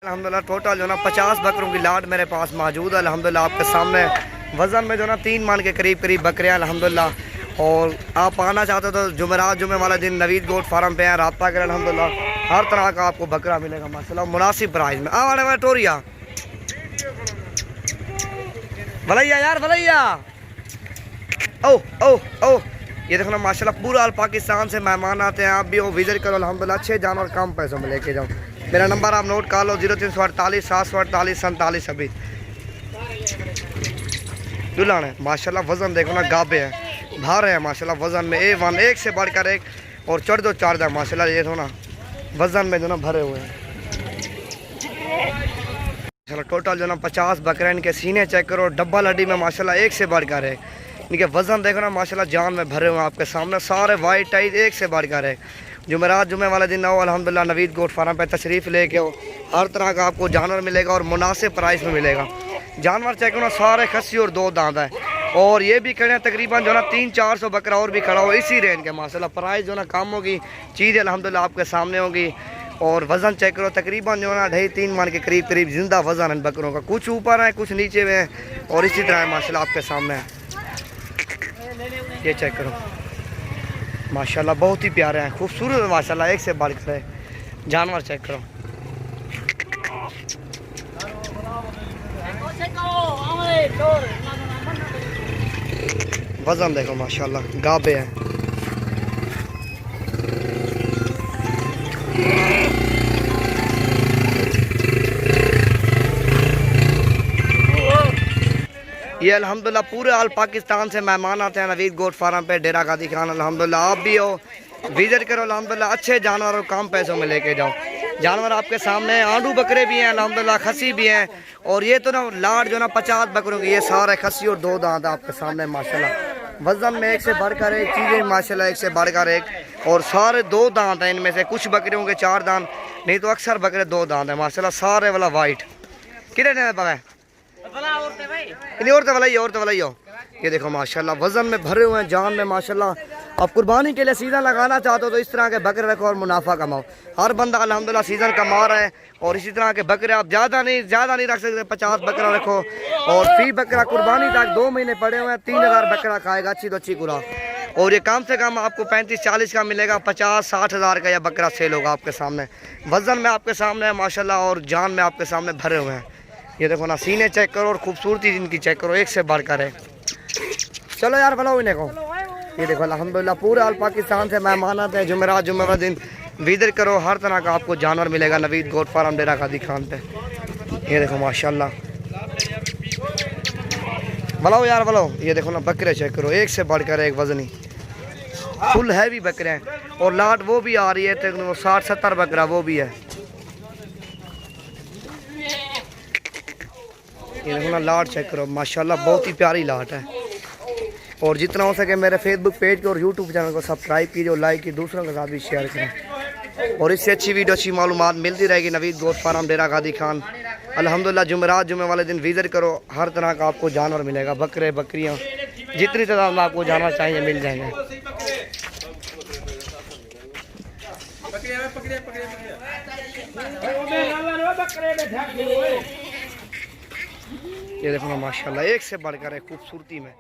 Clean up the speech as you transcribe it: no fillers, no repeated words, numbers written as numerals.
अल्हम्दुलिल्लाह टोटल जो ना 50 बकरों की लाट मेरे पास मौजूद है। अल्हम्दुलिल्लाह आपके सामने वज़न में जो ना 3 मन के करीब बकरियाँ अल्हम्दुलिल्लाह। और आप आना चाहते हो तो जुमेरात जुमे वाला दिन नवीद गोट फार्म पे हैं, रब्ता करें। अल्हम्दुलिल्लाह हर तरह का आपको बकरा मिलेगा माशाल्लाह मुनासिब प्राइस में। वाले टोरिया भलैया यार भलैया ओ ओ ओ ये देखो ना माशाल्लाह पूरा अल पाकिस्तान से मेहमान आते हैं। आप भी वो विजिट करो अल्हम्दुलिल्लाह। अच्छे जानवर कम पैसों में लेके जाओ। मेरा नंबर आप नोट कर लो 0348 748 47 20। दुल्हन है माशाल्लाह। वज़न देखो ना गाबे हैं, भारे हैं माशाल्लाह। वज़न में A1 एक से बढ़कर एक और चढ़ दो चार दो माशाल्लाह। ये तो ना वज़न में जो ना भरे हुए हैं माशाल्लाह। टोटल जो ना 50 बकरे इनके सीने चेक करो, डब्बल हड्डी में माशाल्लाह एक से बढ़कर है। इनके वज़न देखो ना माशाल्लाह जान में भरे हुए हैं आपके सामने। सारे वाइट टाइट एक से बढ़कर है। जुमेरात जुमे वाले दिन आओ अल्हम्दुलिल्लाह नवीद गोट फार्म पे तशरीफ़ लेके हो। हर तरह का आपको जानवर मिलेगा और मुनासिब प्राइस में मिलेगा। जानवर चेक करो ना सारे खस्सी और 2 दांत है। और ये भी खड़े हैं तकरीबन जो ना 300-400 बकरा और भी खड़ा हो इसी रेंज के माशाल्लाह। प्राइस जो ना कम होगी, चीज़ें अल्हम्दुलिल्लाह आपके सामने होगी। और वज़न चेक करो तकरीबन जो ना 2.5-3 मन के करीब ज़िंदा वज़न है बकरों का। कुछ ऊपर है कुछ नीचे में है और इसी तरह माशाल्लाह आपके सामने है। ये चेक करो माशाल्लाह बहुत ही प्यारे हैं, खूबसूरत है माशाल्लाह। एक से बढ़कर है जानवर। चेक करो वज़न देखो माशाल्लाह गाबे हैं। ये अल्हम्दुलिल्लाह पूरे आल पाकिस्तान से मेहमान आते हैं नवीद गोट फार्म पे डेरा गादी खान। अल्हम्दुलिल्लाह आप भी हो विजिट करो अल्हम्दुलिल्लाह। अच्छे जानवर और कम पैसों में लेके जाओ। जानवर आपके सामने आंडू बकरे भी हैं अल्हम्दुलिल्लाह, खस्सी भी हैं। और ये तो ना लाट जो ना 50 बकरों की, ये सारे खस्सी और 2 दांत आपके सामने माशाल्लाह। वज़न में एक से बढ़कर एक चीज़ें माशाल्लाह, एक से बढ़कर एक। और सारे 2 दांत हैं इनमें से, कुछ बकरियों के 4 दांत, नहीं तो अक्सर बकरे 2 दांत हैं माशाल्लाह। सारे वाला वाइट कितने पका ये देखो माशाल्लाह वज़न में भरे हुए हैं, जान में माशाल्लाह। आप कुर्बानी के लिए सीज़न लगाना चाहते हो तो इस तरह के बकरे रखो और मुनाफा कमाओ। हर बंदा अल्हम्दुलिल्लाह सीज़न कमा रहा है। और इसी तरह के बकरे आप ज़्यादा नहीं रख सकते। 50 बकरा रखो और फी बकरा कुर्बानी तक 2 महीने पड़े हुए हैं। 3000 बकरा खाएगा अच्छी तो अच्छी खुराक। और ये कम से कम आपको 35-40 का मिलेगा। 50-60 हज़ार का यह बकरा सेल होगा आपके सामने। वज़न में आपके सामने है माशाल्लाह और जान में आपके सामने भरे हुए हैं। ये देखो ना सीने चेक करो और खूबसूरती इनकी चेक करो, एक से बढ़कर है। चलो यार बनाओ इन्हें को। ये देखो अल्हम्दुलिल्लाह पूरे आल पाकिस्तान से मेहमान आते हैं। जुमेरात जुमे वाले दिन विजिट करो, हर तरह का आपको जानवर मिलेगा नवीद गोट फार्म डेरा गादी खान पे। ये देखो माशाल्लाह बनाओ यार बनाओ। ये देखो ना बकरे चेक करो, एक से बढ़कर एक वजनी फुल हैवी बकरे हैं। और लाट वो भी आ रही है तो 60-70 बकरा वो भी है। ये देखो ना लाट चेक करो माशाल्लाह बहुत ही प्यारी लाट है। और जितना हो सके मेरे फेसबुक पेज को और यूट्यूब चैनल को सब्सक्राइब कीजिए और लाइक कीजिए, दूसरों के साथ भी शेयर करें। और इससे अच्छी वीडियो अच्छी मालूमात मिलती रहेगी नवीद गोट फार्म डेरा गादी खान। अल्हम्दुलिल्लाह जुमेरात जुमे वाले दिन विजिट करो, हर तरह का आपको जानवर मिलेगा। बकरे बकरियाँ जितनी तादाद में आपको जानवर चाहिए मिल जाएंगे। ये देखो ना माशाल्लाह एक से बढ़कर है खूबसूरती में।